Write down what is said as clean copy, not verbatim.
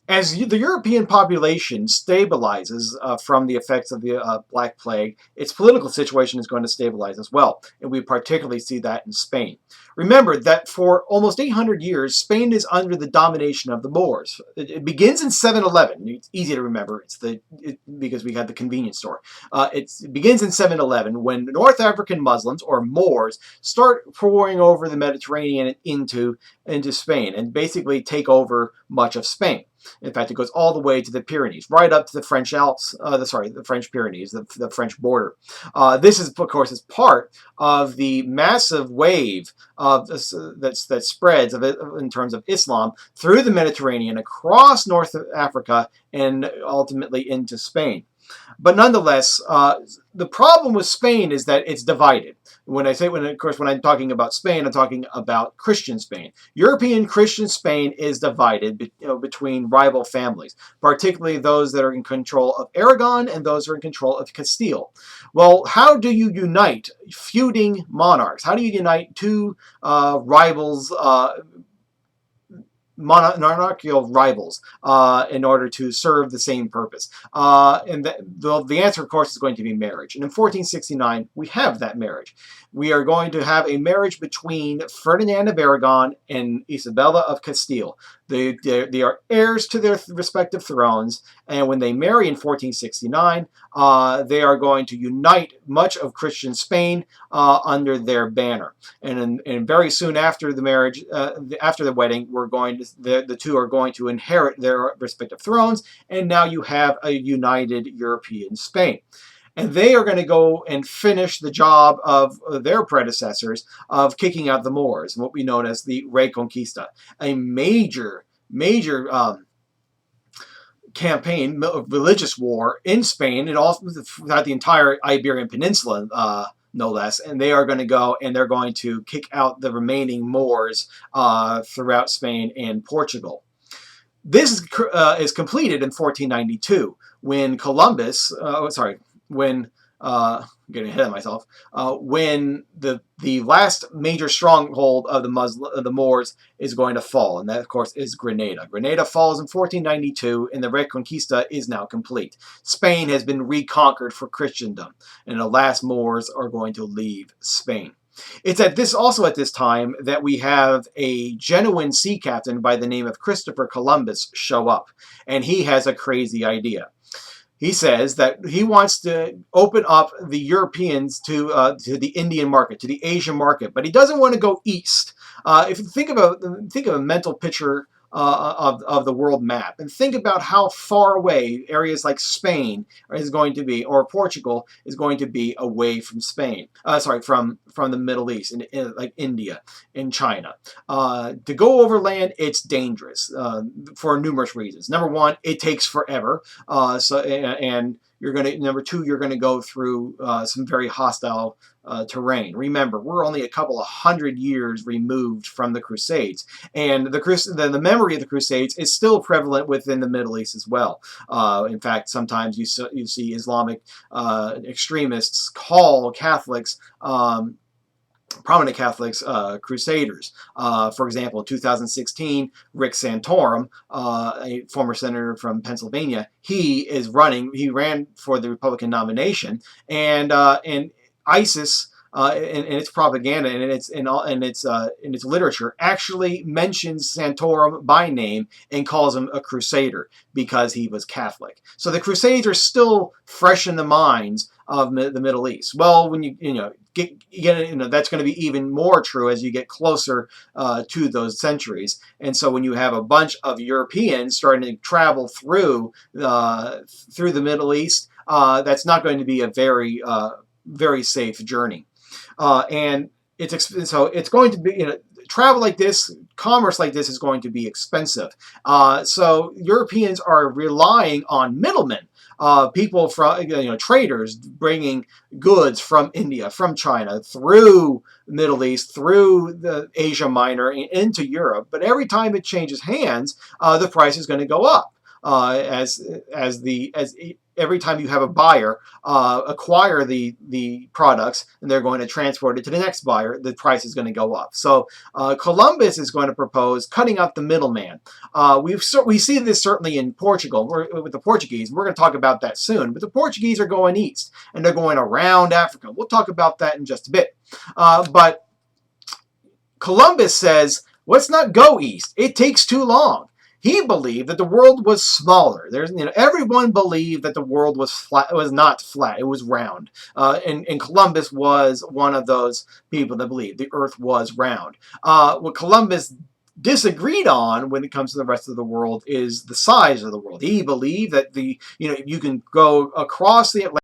As the European population stabilizes from the effects of the Black Plague, its political situation is going to stabilize as well. And we particularly see that in Spain. Remember that for almost 800 years, Spain is under the domination of the Moors. It begins in 711. It's easy to remember. Because we had the convenience store. It begins in 711 when North African Muslims, or Moors, start pouring over the Mediterranean into Spain and basically take over much of Spain. In fact, it goes all the way to the Pyrenees, right up to the French Alps. The French Pyrenees, the French border. This is, of course, is part of the massive wave of that spreads in terms of Islam through the Mediterranean, across North Africa, and ultimately into Spain. But nonetheless, the problem with Spain is that it's divided. Of course, when I'm talking about Spain, I'm talking about Christian Spain. European Christian Spain is divided between rival families, particularly those that are in control of Aragon and those that are in control of Castile. Well, how do you unite feuding monarchs? How do you unite two rivals, monarchical rivals, in order to serve the same purpose? The answer, of course, is going to be marriage. And in 1469, we have that marriage. We are going to have a marriage between Ferdinand of Aragon and Isabella of Castile. They are heirs to their respective thrones, and when they marry in 1469, they are going to unite much of Christian Spain under their banner. And very soon after the marriage, after the wedding, the two are going to inherit their respective thrones, and now you have a united European Spain. And they are going to go and finish the job of their predecessors of kicking out the Moors, what we know as the Reconquista, a major campaign, religious war in Spain. It also throughout the entire Iberian Peninsula, no less. And they are going to go and they're going to kick out the remaining Moors throughout Spain and Portugal. This is completed in 1492 when Columbus, when I'm getting ahead of myself, when the last major stronghold of the Moors is going to fall, and that, of course, is Granada. Granada falls in 1492, and the Reconquista is now complete. Spain has been reconquered for Christendom, and the last Moors are going to leave Spain. It's at this time that we have a genuine sea captain by the name of Christopher Columbus show up, and he has a crazy idea. He says that he wants to open up the Europeans to the Indian market, to the Asian market, but he doesn't want to go east. If you think of a mental picture of the world map, and think about how far away areas like Spain is going to be, or Portugal is going to be away from Spain. From the Middle East, like India and China. To go overland, it's dangerous for numerous reasons. Number one, it takes forever. And number two, you're going to go through some very hostile terrain. Remember, we're only a couple of 100 years removed from the Crusades, and the memory of the Crusades is still prevalent within the Middle East as well. In fact, sometimes you see Islamic extremists call Catholics, prominent Catholics, crusaders. For example, in 2016, Rick Santorum, a former senator from Pennsylvania, he ran for the Republican nomination, and ISIS, in its propaganda and in its literature, actually mentions Santorum by name and calls him a crusader because he was Catholic. So the Crusades are still fresh in the minds of the Middle East. Well, when that's going to be even more true as you get closer to those centuries. And so when you have a bunch of Europeans starting to travel through the Middle East, that's not going to be a very safe journey. And it's going to be, travel like this, commerce like this is going to be expensive. So Europeans are relying on middlemen, people from, traders bringing goods from India, from China, through the Middle East, through the Asia Minor, into Europe. But every time it changes hands, the price is going to go up. As every time you have a buyer acquire the products and they're going to transport it to the next buyer, the price is going to go up. So Columbus is going to propose cutting out the middleman. We see this certainly in Portugal with the Portuguese. We're going to talk about that soon. But the Portuguese are going east and they're going around Africa. We'll talk about that in just a bit. But Columbus says, let's not go east. It takes too long. He believed that the world was smaller. Everyone believed that the world was flat. It was not flat. It was round. And Columbus was one of those people that believed the Earth was round. What Columbus disagreed on when it comes to the rest of the world is the size of the world. He believed that you can go across the Atlantic